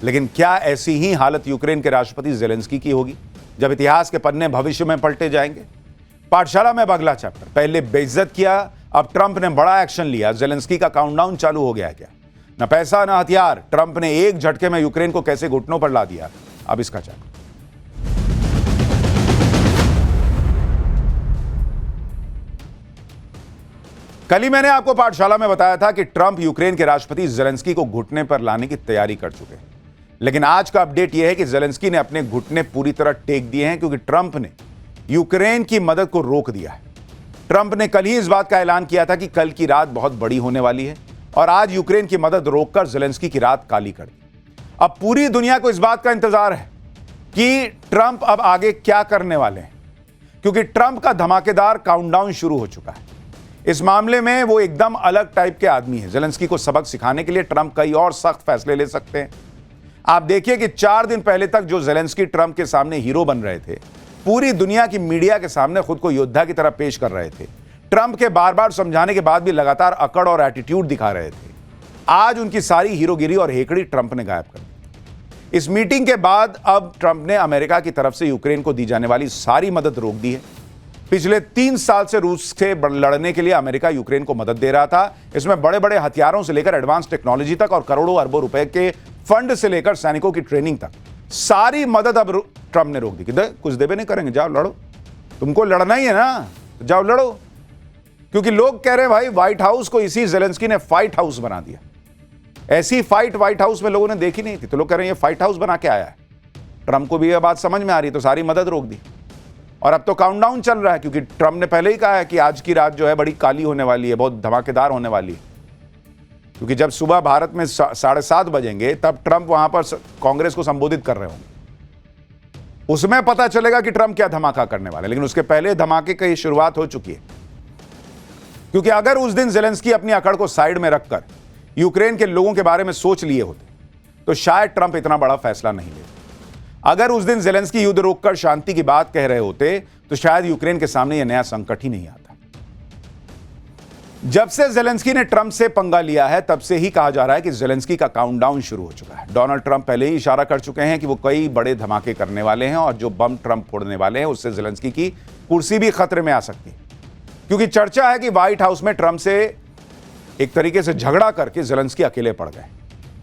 लेकिन क्या ऐसी ही हालत यूक्रेन के राष्ट्रपति जेलेंस्की की होगी जब इतिहास के पन्ने भविष्य में पलटे जाएंगे? पाठशाला में अगला चैप्टर। पहले बेइज्जत किया, अब ट्रंप ने बड़ा एक्शन लिया। जेलेंस्की का काउंटडाउन चालू हो गया है क्या? न पैसा न हथियार, ट्रंप ने एक झटके में यूक्रेन को कैसे घुटनों पर ला दिया। अब इसका चैप्टर। कल ही मैंने आपको पाठशाला में बताया था कि ट्रंप यूक्रेन के राष्ट्रपति जेलेंस्की को घुटने पर लाने की तैयारी कर चुके हैं। लेकिन आज का अपडेट यह है कि जेलेंस्की ने अपने घुटने पूरी तरह टेक दिए हैं, क्योंकि ट्रंप ने यूक्रेन की मदद को रोक दिया है। ट्रंप ने कल ही इस बात का ऐलान किया था कि कल की रात बहुत बड़ी होने वाली है, और आज यूक्रेन की मदद रोककर जेलेंस्की की रात काली कर दी। अब पूरी दुनिया को इस बात का इंतजार है कि ट्रंप अब आगे क्या करने वाले हैं, क्योंकि ट्रंप का धमाकेदार काउंटडाउन शुरू हो चुका है। इस मामले में वो एकदम अलग टाइप के आदमी है। जेलेंस्की को सबक सिखाने के लिए ट्रंप कई और सख्त फैसले ले सकते हैं। आप देखिए कि 4 दिन पहले तक जो जेलेंस्की ट्रंप के सामने हीरो बन रहे थे, पूरी दुनिया की मीडिया के सामने खुद को योद्धा की तरह पेश कर रहे थे, ट्रंप के बार बार समझाने के बाद भी लगातार अकड़ और एटीट्यूड दिखा रहे थे, आज उनकी सारी हीरोगिरी और हेकड़ी ट्रंप ने गायब कर दी। इस मीटिंग के बाद अब ट्रंप ने अमेरिका की तरफ से यूक्रेन को दी जाने वाली सारी मदद रोक दी है। पिछले 3 साल से रूस से लड़ने के लिए अमेरिका यूक्रेन को मदद दे रहा था। इसमें बड़े बड़े हथियारों से लेकर एडवांस टेक्नोलॉजी तक और करोड़ों अरबों रुपए के फंड से लेकर सैनिकों की ट्रेनिंग तक सारी मदद अब ट्रंप ने रोक दी। कुछ देवे नहीं करेंगे, जाओ लड़ो, तुमको लड़ना ही है ना, तो जाओ लड़ो। क्योंकि लोग कह रहे हैं भाई व्हाइट हाउस को इसी जेलेंस्की ने फाइट हाउस बना दिया। ऐसी फाइट व्हाइट हाउस में लोगों ने देखी नहीं थी, तो लोग कह रहे हैं ये फाइट हाउस बना के आया है। ट्रंप को भी यह बात समझ में आ रही है, तो सारी मदद रोक दी। और अब तो काउंटडाउन चल रहा है, क्योंकि ट्रंप ने पहले ही कहा है कि आज की रात जो है बड़ी काली होने वाली है, बहुत धमाकेदार होने वाली है। क्योंकि जब सुबह भारत में 7:30 बजेंगे, तब ट्रंप वहां पर कांग्रेस को संबोधित कर रहे होंगे। उसमें पता चलेगा कि ट्रंप क्या धमाका करने वाले। लेकिन उसके पहले धमाके की शुरुआत हो चुकी है, क्योंकि अगर उस दिन जेलेंस्की अपनी अकड़ को साइड में रखकर यूक्रेन के लोगों के बारे में सोच लिए होते, तो शायद ट्रंप इतना बड़ा फैसला नहीं लेते। अगर उस दिन जेलेंस्की युद्ध रोककर शांति की बात कह रहे होते, तो शायद यूक्रेन के सामने यह नया संकट ही नहीं आता। जब से जेलेंस्की ने ट्रंप से पंगा लिया है, तब से ही कहा जा रहा है कि जेलेंस्की का काउंटडाउन शुरू हो चुका है। डोनाल्ड ट्रंप पहले ही इशारा कर चुके हैं कि वो कई बड़े धमाके करने वाले हैं, और जो बम ट्रंप फोड़ने वाले हैं उससे जेलेंस्की की कुर्सी भी खतरे में आ सकती है। क्योंकि चर्चा है कि व्हाइट हाउस में ट्रंप से एक तरीके से झगड़ा करके जेलेंस्की अकेले पड़ गए।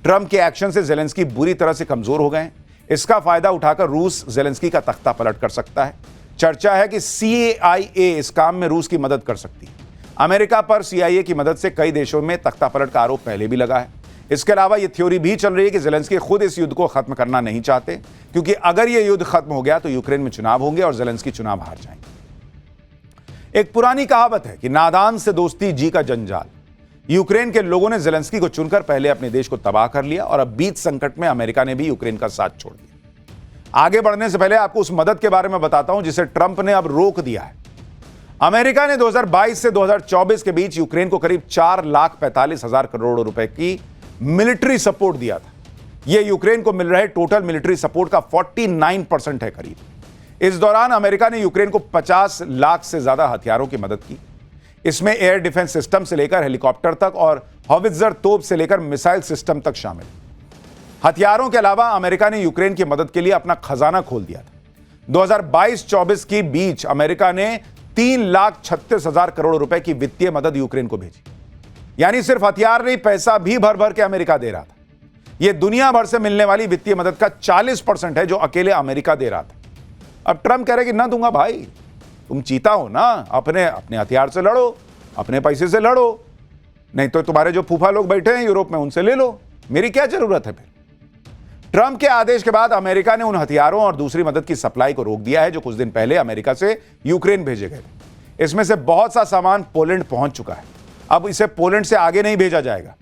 ट्रंप के एक्शन से जेलेंस्की बुरी तरह से कमजोर हो गए। इसका फायदा उठाकर रूस जेलेंस्की का तख्ता पलट कर सकता है। चर्चा है कि CIA इस काम में रूस की मदद कर सकती है। अमेरिका पर CIA की मदद से कई देशों में तख्ता पलट का आरोप पहले भी लगा है। इसके अलावा यह थ्योरी भी चल रही है कि जेलेंस्की खुद इस युद्ध को खत्म करना नहीं चाहते, क्योंकि अगर यह युद्ध खत्म हो गया तो यूक्रेन में चुनाव होंगे और जेलेंस्की चुनाव हार जाएंगे। एक पुरानी कहावत है कि नादान से दोस्ती जी का जंजाल। यूक्रेन के लोगों ने जेलेंस्की को चुनकर पहले अपने देश को तबाह कर लिया और अब बीच संकट में अमेरिका ने भी यूक्रेन का साथ छोड़ दिया। आगे बढ़ने से पहले आपको उस मदद के बारे में बताता हूं जिसे ट्रंप ने अब रोक दिया है। अमेरिका ने 2022 से 2024 के बीच यूक्रेन को करीब 4,45,000 करोड़ रुपए की मिलिट्री सपोर्ट दिया था। यह यूक्रेन को मिल रहे टोटल मिलिट्री सपोर्ट का 49% है करीब। इस दौरान अमेरिका ने यूक्रेन को 50 लाख से ज्यादा हथियारों की मदद की। इसमें एयर डिफेंस सिस्टम से लेकर हेलीकॉप्टर तक और हॉवित्जर तोप से लेकर मिसाइल सिस्टम तक शामिल। हथियारों के अलावा अमेरिका ने यूक्रेन की मदद के लिए अपना खजाना खोल दिया था। 2022-24 के बीच अमेरिका ने 3,36,000 करोड़ रुपए की वित्तीय मदद यूक्रेन को भेजी। यानी सिर्फ हथियार नहीं, पैसा भी भर भर के अमेरिका दे रहा था। यह दुनिया भर से मिलने वाली वित्तीय मदद का 40% है जो अकेले अमेरिका दे रहा था। अब ट्रंप कह रहे कि ना दूंगा भाई, तुम चीता हो ना, अपने हथियार से लड़ो, अपने पैसे से लड़ो, नहीं तो तुम्हारे जो फूफा लोग बैठे हैं यूरोप में उनसे ले लो, मेरी क्या जरूरत है फिर। ट्रंप के आदेश के बाद अमेरिका ने उन हथियारों और दूसरी मदद की सप्लाई को रोक दिया है जो कुछ दिन पहले अमेरिका से यूक्रेन भेजे गए थे। इसमें से बहुत सा सामान पोलैंड पहुंच चुका है। अब इसे पोलैंड से आगे नहीं भेजा जाएगा।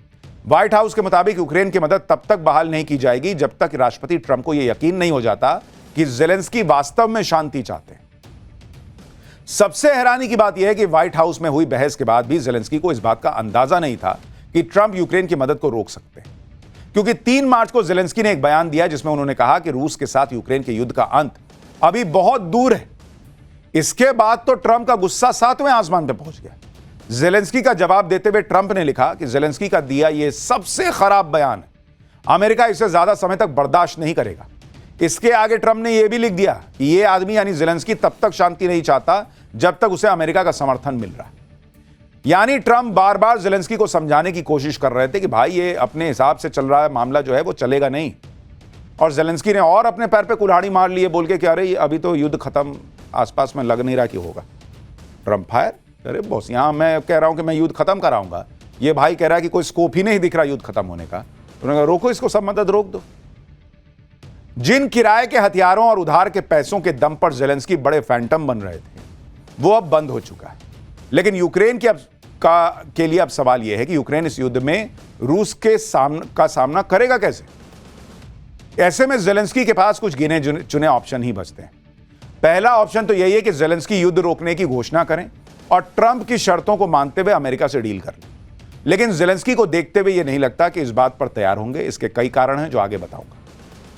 व्हाइट हाउस के मुताबिक यूक्रेन की मदद तब तक बहाल नहीं की जाएगी जब तक राष्ट्रपति ट्रंप को यह यकीन नहीं हो जाता कि जेलेंस्की वास्तव में शांति चाहते हैं। सबसे हैरानी की बात यह है कि व्हाइट हाउस में हुई बहस के बाद भी जेलेंस्की को इस बात का अंदाजा नहीं था कि ट्रंप यूक्रेन की मदद को रोक सकते हैं, क्योंकि 3 मार्च को जेलेंस्की ने एक बयान दिया जिसमें उन्होंने कहा कि रूस के साथ यूक्रेन के युद्ध का अंत अभी बहुत दूर है। इसके बाद तो ट्रंप का गुस्सा 7वें आसमान पर पहुंच गया। जेलेंस्की का जवाब देते हुए ट्रंप ने लिखा कि जेलेंस्की का दिया यह सबसे खराब बयान है, अमेरिका इसे ज्यादा समय तक बर्दाश्त नहीं करेगा। इसके आगे ट्रंप ने यह भी लिख दिया कि यह आदमी यानी जेलेंस्की तब तक शांति नहीं चाहता जब तक उसे अमेरिका का समर्थन मिल रहा है। यानी ट्रंप बार बार जेलेंस्की को समझाने की कोशिश कर रहे थे कि भाई ये अपने हिसाब से चल रहा है मामला, जो है वो चलेगा नहीं। और जेलेंस्की ने और अपने पैर पे कुल्हाड़ी मार लिए बोल के कि अरे अभी तो युद्ध खत्म, आसपास में लग नहीं रहा कि होगा। ट्रंप फायर, अरे बॉस यहां मैं कह रहा हूं कि मैं युद्ध खत्म कराऊंगा, ये भाई कह रहा है कि कोई स्कोप ही नहीं दिख रहा युद्ध खत्म होने का। उन्होंने कहा रोको इसको, सब मदद रोक दो। जिन किराए के हथियारों और उधार के पैसों के दम पर जेलेंस्की बड़े फैंटम बन रहे थे वो अब बंद हो चुका है। लेकिन यूक्रेन के लिए अब सवाल यह है कि यूक्रेन इस युद्ध में रूस के सामना करेगा कैसे। ऐसे में जेलेंस्की के पास कुछ गिने चुने ऑप्शन ही बचते हैं। पहला ऑप्शन तो यही है कि जेलेंस्की युद्ध रोकने की घोषणा करें और ट्रंप की शर्तों को मानते हुए अमेरिका से डील कर लें। लेकिन जेलेंस्की को देखते हुए यह नहीं लगता कि इस बात पर तैयार होंगे। इसके कई कारण हैं जो आगे बताऊंगा।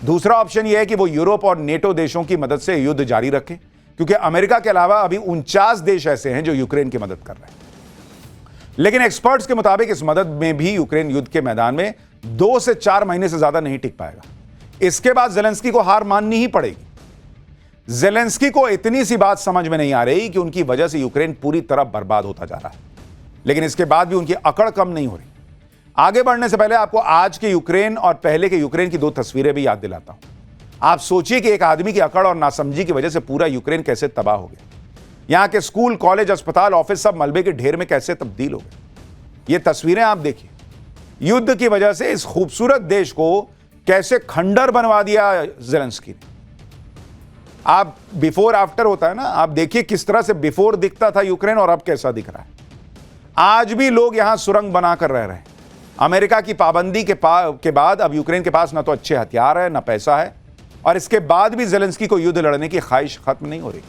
दूसरा ऑप्शन यह है कि वो यूरोप और नेटो देशों की मदद से युद्ध जारी रखें, क्योंकि अमेरिका के अलावा अभी 49 देश ऐसे हैं जो यूक्रेन की मदद कर रहे हैं। लेकिन एक्सपर्ट्स के मुताबिक इस मदद में भी यूक्रेन युद्ध के मैदान में 2 से 4 महीने से ज्यादा नहीं टिक पाएगा। इसके बाद जेलेंस्की को हार माननी ही पड़ेगी। जेलेंस्की को इतनी सी बात समझ में नहीं आ रही कि उनकी वजह से यूक्रेन पूरी तरह बर्बाद होता जा रहा है, लेकिन इसके बाद भी उनकी अकड़ कम नहीं हो रही। आगे बढ़ने से पहले आपको आज के यूक्रेन और पहले के यूक्रेन की 2 तस्वीरें भी याद दिलाता हूं। आप सोचिए कि एक आदमी की अकड़ और नासमझी की वजह से पूरा यूक्रेन कैसे तबाह हो गया। यहां के स्कूल, कॉलेज, अस्पताल, ऑफिस सब मलबे के ढेर में कैसे तब्दील हो गए। ये तस्वीरें आप देखिए। युद्ध की वजह से इस खूबसूरत देश को कैसे खंडर बनवा दिया जेलेंस्की ने। आप बिफोर आफ्टर होता है ना, आप देखिए किस तरह से बिफोर दिखता था यूक्रेन और अब कैसा दिख रहा है। आज भी लोग यहां सुरंग बनाकर रह रहे हैं। अमेरिका की पाबंदी के बाद अब यूक्रेन के पास ना तो अच्छे हथियार है, ना पैसा है, और इसके बाद भी जेलेंस्की को युद्ध लड़ने की ख्वाहिश खत्म नहीं हो रही।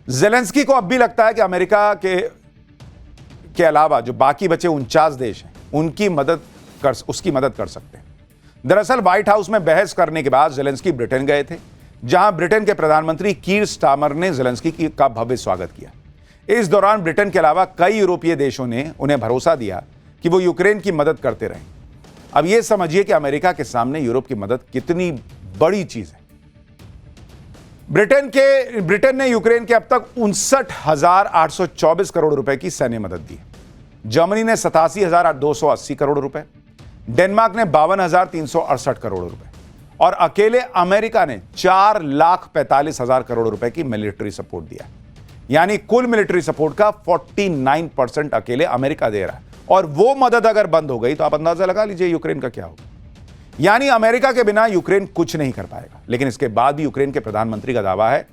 जेलेंस्की को अब भी लगता है कि अमेरिका के अलावा जो बाकी बचे 49 देश हैं उसकी मदद कर सकते हैं। दरअसल व्हाइट हाउस में बहस करने के बाद जेलेंस्की ब्रिटेन गए थे, जहां ब्रिटेन के प्रधानमंत्री कीर स्टारमर ने जेलेंस्की का भव्य स्वागत किया। इस दौरान ब्रिटेन के अलावा कई यूरोपीय देशों ने उन्हें भरोसा दिया कि वो यूक्रेन की मदद करते रहें। अब यह समझिए कि अमेरिका के सामने यूरोप की मदद कितनी बड़ी चीज है। ब्रिटेन ने यूक्रेन के अब तक 59,824 करोड़ रुपए की सैन्य मदद दी। जर्मनी ने 87,280 करोड़ रुपए, डेनमार्क ने 52,368 करोड़ रुपए और अकेले अमेरिका ने 4,45,000 करोड़ रुपए की मिलिट्री सपोर्ट दिया। यानी कुल मिलिट्री सपोर्ट का 49% अकेले अमेरिका दे रहा है। और वो मदद अगर बंद हो गई तो आप अंदाजा लगा लीजिए यूक्रेन का क्या होगा। यानी अमेरिका के बिना यूक्रेन कुछ नहीं कर पाएगा। लेकिन इसके बाद भी यूक्रेन के प्रधानमंत्री का दावा है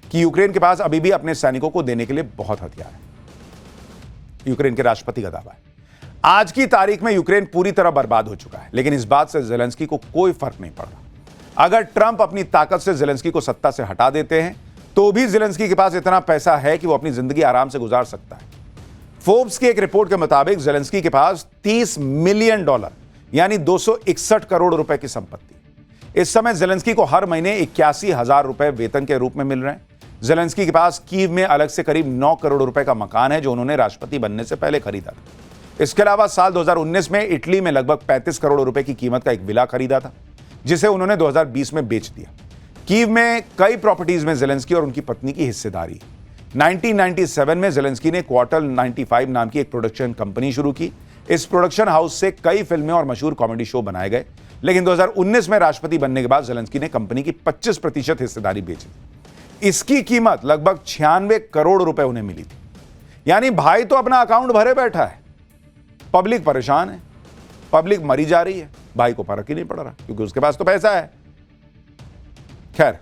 कि यूक्रेन के पास अभी भी अपने सैनिकों को देने के लिए बहुत हथियार है। यूक्रेन के राष्ट्रपति का दावा है। आज की तारीख में यूक्रेन पूरी तरह बर्बाद हो चुका है, लेकिन इस बात से जेलेंस्की को कोई फर्क नहीं पड़ रहा। अगर ट्रंप अपनी ताकत से जेलेंस्की को सत्ता से हटा देते हैं तो भी जेलेंस्की के पास इतना पैसा है कि वो अपनी जिंदगी आराम से गुजार सकता है। फोर्ब्स की एक रिपोर्ट के मुताबिक जेलेंस्की के पास $30 मिलियन यानी 261 करोड़ रुपए की संपत्ति। इस समय जेलेंस्की को हर महीने 81,000 रुपए वेतन के रूप में मिल रहे हैं। जेलेंस्की के पास कीव में अलग से करीब 9 करोड़ रुपए का मकान है जो उन्होंने राष्ट्रपति बनने से पहले खरीदा था। इसके अलावा साल 2019 में इटली में लगभग 35 करोड़ रुपए की कीमत का एक विला खरीदा था जिसे उन्होंने 2020 में बेच दिया। कीव में कई प्रॉपर्टीज में जेलेंस्की और उनकी पत्नी की हिस्सेदारी। 1997 में जेलेंस्की ने क्वार्टर 95 नाम की एक प्रोडक्शन कंपनी शुरू की। इस प्रोडक्शन हाउस से कई फिल्में और मशहूर कॉमेडी शो बनाए गए, लेकिन 2019 में राष्ट्रपति बनने के बाद जेलेंस्की ने कंपनी की 25% हिस्सेदारी बेची। इसकी कीमत लगभग 96 करोड़ रुपए उन्हें मिली थी। यानी भाई तो अपना अकाउंट भरे बैठा है, पब्लिक परेशान है, पब्लिक मरी जा रही है, भाई को फर्क ही नहीं पड़ रहा क्योंकि उसके पास तो पैसा है। खैर,